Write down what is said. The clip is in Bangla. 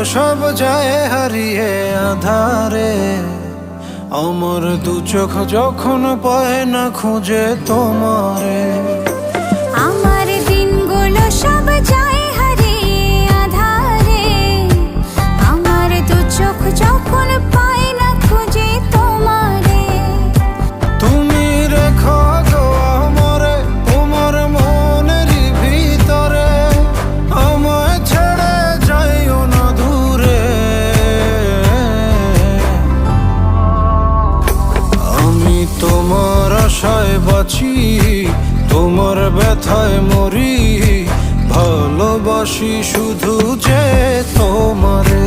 সব যায় হারিয়ে আধারে, আমার দু চোখ যখন পায় না খুঁজে তোমারে। আমার দিনগুলো সব যায় হারিয়ে আধারে, আমার দু চোখ যখন পায় না খুঁজে তোমারে। তুমি রেখো গো আমরে তোমার মনের ভিতরে, আমায় ছেড়ে যাইও না দূরে। আমি তোমার আশায় বাঁচি, তোমার ব্যথায় মরি, ভালোবাসি শুধু যে তোমারে।